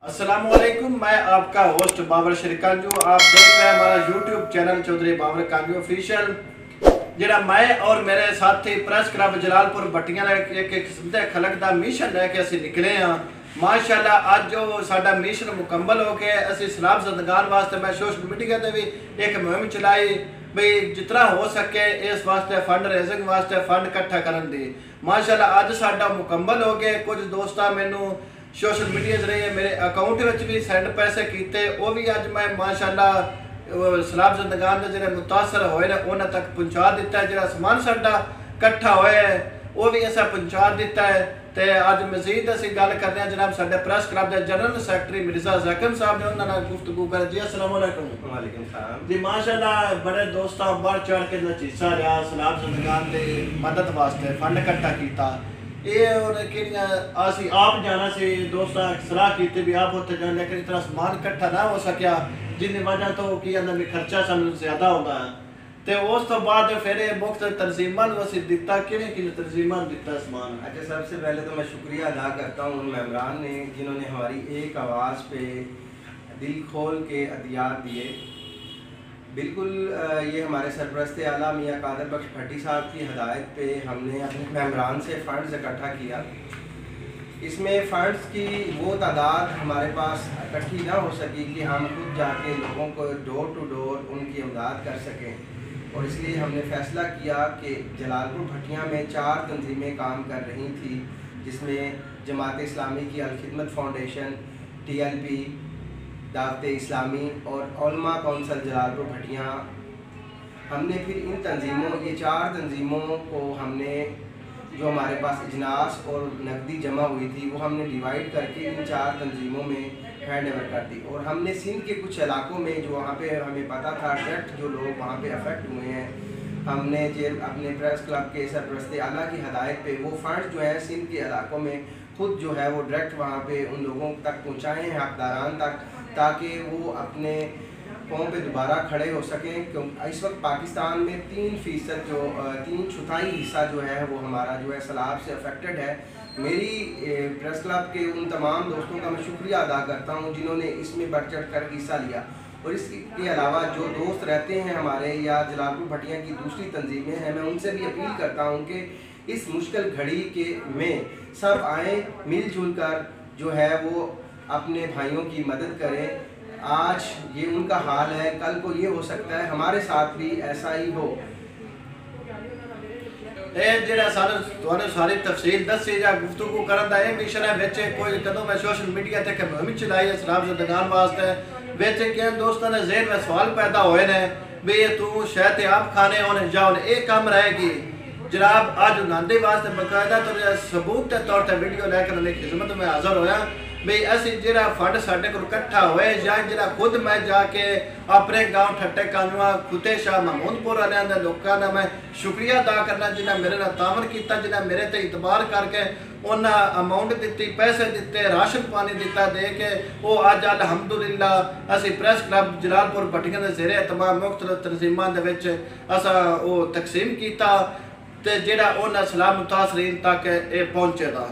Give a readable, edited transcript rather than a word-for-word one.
अस्सलाम वालेकुम, मैं आपका होस्ट बाबर शरीकांजू। आप देख रहे हैं हमारा YouTube channel Chaudhary Babar कांजू official. जिहड़ा मैं और मेरे साथी प्रेस क्लब जलालपुर भट्टियां ਦਾ एक किस्म ਦੇ ਖਲਕ ਦਾ ਮਿਸ਼ਨ ਲੈ ਕੇ ਅਸੀਂ ਨਿਕਲੇ ਹਾਂ। ਮਾਸ਼ਾਅੱਲਾ ਅੱਜ ਜੋ ਸਾਡਾ ਮਿਸ਼ਨ ਮੁਕੰਮਲ ਹੋ ਕੇ ਅਸੀਂ ਸਲਾਬ ਜ਼ਿੰਦਗਾਨ ਵਾਸਤੇ ਮੈਂ ਸੋਸ਼ਲ ਮੀਡੀਆ ਤੇ ਵੀ ਇੱਕ ਮੁਹਿੰਮ ਚਲਾਈ ਬਈ ਜਿਤਨਾ ਹੋ ਸਕੇ ਇਸ ਵਾਸਤੇ ਫੰਡ ਰੇਜ਼ਿੰਗ ਵਾਸਤੇ ਫੰਡ ਇਕੱਠਾ ਕਰਨ ਦੀ। ਮਾਸ਼ਾਅੱਲਾ ਅੱਜ ਸਾਡਾ ਮੁਕੰਮਲ ਹੋ ਗਏ। ਕੁਝ ਦੋਸਤਾਂ ਮੈਨੂੰ ਸੋਸ਼ਲ ਮੀਡੀਆ ਜ਼ਰੀਏ ਮੇਰੇ ਅਕਾਊਂਟ ਵਿੱਚ ਵੀ ਸੈਂਡ ਪੈਸੇ ਕੀਤੇ, ਉਹ ਵੀ ਅੱਜ ਮੈਂ ਮਾਸ਼ਾਅੱਲਾ ਸਲਾਬ ਜ਼ਿੰਦਗਾਨ ਦੇ ਜਿਹੜੇ ਮੁਤਾਸਰ ਹੋਏ ਨੇ ਉਹਨਾਂ ਤੱਕ ਪਹੁੰਚਾ ਦਿੱਤਾ। ਜਿਹੜਾ ਸਮਾਨ ਸਾਡਾ ਇਕੱਠਾ ਹੋਇਆ ਹੈ ਉਹ ਵੀ ਅਸਾਂ ਪਹੁੰਚਾ ਦਿੱਤਾ ਹੈ। ਤੇ ਅੱਜ ਮਜ਼ੀਦ ਅਸੀਂ ਗੱਲ ਕਰਦੇ ਹਾਂ ਜਨਾਬ ਸਾਡੇ ਪ੍ਰੈਸ ਕਲੱਬ ਦੇ ਜਨਰਲ ਸੈਕਟਰੀ ਮਿਰਜ਼ਾ ਜ਼ਾਕਿਰ ਸਾਹਿਬ ਨੇ, ਉਹਨਾਂ ਨਾਲ ਗੁਫ਼ਤਗੂ ਕਰ ਜੀ। अस्सलाम वालेकुम। वालेकुम सलाम जी माशाअल्लाह बड़े दोस्तों बढ़ चढ़ के हिस्सा लिया सलाब जिंदगान की मदद वास्ते फंड इकट्ठा किया। ये और असी आप जाना से दोस्त सलाह की भी आप उत्थे जाने, लेकिन इतना समान इकट्ठा ना हो सकिया जिन वजह तो कि खर्चा सानू ज्यादा होता है। ਤੇ ਉਸ ਤੋਂ ਬਾਅਦ ਫਿਰ ਇਹ ਮੁख्तलिफ तंजीमां ਅਸੀਂ ਦਿੱਤਾ। किन तंजीमां ਦਿੱਤਾ समान? अच्छा, सबसे पहले तो मैं शुक्रिया अदा करता हूँ उन मेम्बरान ने जिन्होंने हमारी एक आवाज़ पे दिल खोल के अदियात दिए। बिल्कुल ये हमारे सरपरस्त आला मियाँ कादर बख्श भट्टी साहब की हदायत पे हमने अपने मेम्बरान से फ़ंड्स इकट्ठा किया। इसमें फ़ंड्स की वो तादाद हमारे पास इकट्ठी ना हो सकी कि हम खुद जाके लोगों को डोर टू डोर उनकी इमदाद कर सकें, और इसलिए हमने फ़ैसला किया कि जलालपुर भट्टियां में 4 तंजीमें काम कर रही थी, जिसमें जमात इस्लामी की अल-खिदमत फाउंडेशन, TLP, दावत इस्लामी और उलमा कौंसल जलालपुर भट्टियां। हमने फिर इन तंजीमों ये 4 तंजीमों को हमने जो हमारे पास इजलास और नकदी जमा हुई थी वो हमने डिवाइड करके इन 4 तंजीमों में हैंड ओवर कर दी। और हमने सिंध के कुछ इलाकों में जो वहाँ पे हमें पता था डायरेक्ट जो लोग वहाँ पे अफेक्ट हुए हैं, हमने अपने प्रेस क्लब के सरपरस्त आला की हदायत पे वो फंड जो है सिंध के इलाकों में खुद जो है वो डायरेक्ट वहाँ पे उन लोगों तक पहुँचाएँ हैं, हकदारान तक, ताकि वो अपने पाँव पे दोबारा खड़े हो सकें। क्यों इस वक्त पाकिस्तान में 3% जो 3/4 हिस्सा जो है वो हमारा जो है सैलाब से अफेक्टेड है। मेरी प्रेस क्लब के उन तमाम दोस्तों का मैं शुक्रिया अदा करता हूँ जिन्होंने इसमें बढ़ चढ़ कर हिस्सा लिया। और इसके अलावा जो दोस्त रहते हैं हमारे या जलालपुर भट्टियां की दूसरी तंजीमें हैं, मैं उनसे भी अपील करता हूँ कि इस मुश्किल घड़ी के में सब आएँ, मिलजुल कर जो है वो अपने भाइयों की मदद करें। आज ये उनका हाल है, कल को ये हो सकता है हमारे साथ भी ऐसा ही हो। सारी तफसील दसी या गुफ्तगू करन दा ये मिशन है। विच कोई कदों मैं सोशल मीडिया ते मुहिम चलाई सलाब जिंदगान वास्ते, विच किन दोस्तों ने ज़हन में सवाल पैदा होए ने भी तू शायद आप खाने होने जाओ ये कम रहेगी। जनाब आज नांदे वास्ते बकायदा तो सबूत के तौर पर वीडियो लेकर खिदमत में हाजिर होया भी असी जो फंड साढ़े को इकट्ठा होए या जो खुद मैं जाके अपने गाँव ठट्टे कानूआ खुते शाह महमूदपुर वाले लोगों का मैं शुक्रिया अदा करना जिन्हें मेरे नाल तावन किया, जिन्हें मेरे ते इतबार करके उन्हें अमाउंट दी, पैसे दिते, राशन पानी दिता दे के वो अज अलहमदुलिल्लाह असी प्रेस क्लब जलालपुर भट्टियां के ज़रिए तमाम मुख्तलिफ तंजीमां दे विच असा वो तकसीम किया ते जिहड़ा उन्हें सलाब मुतासरीन तक ये पहुंचेगा।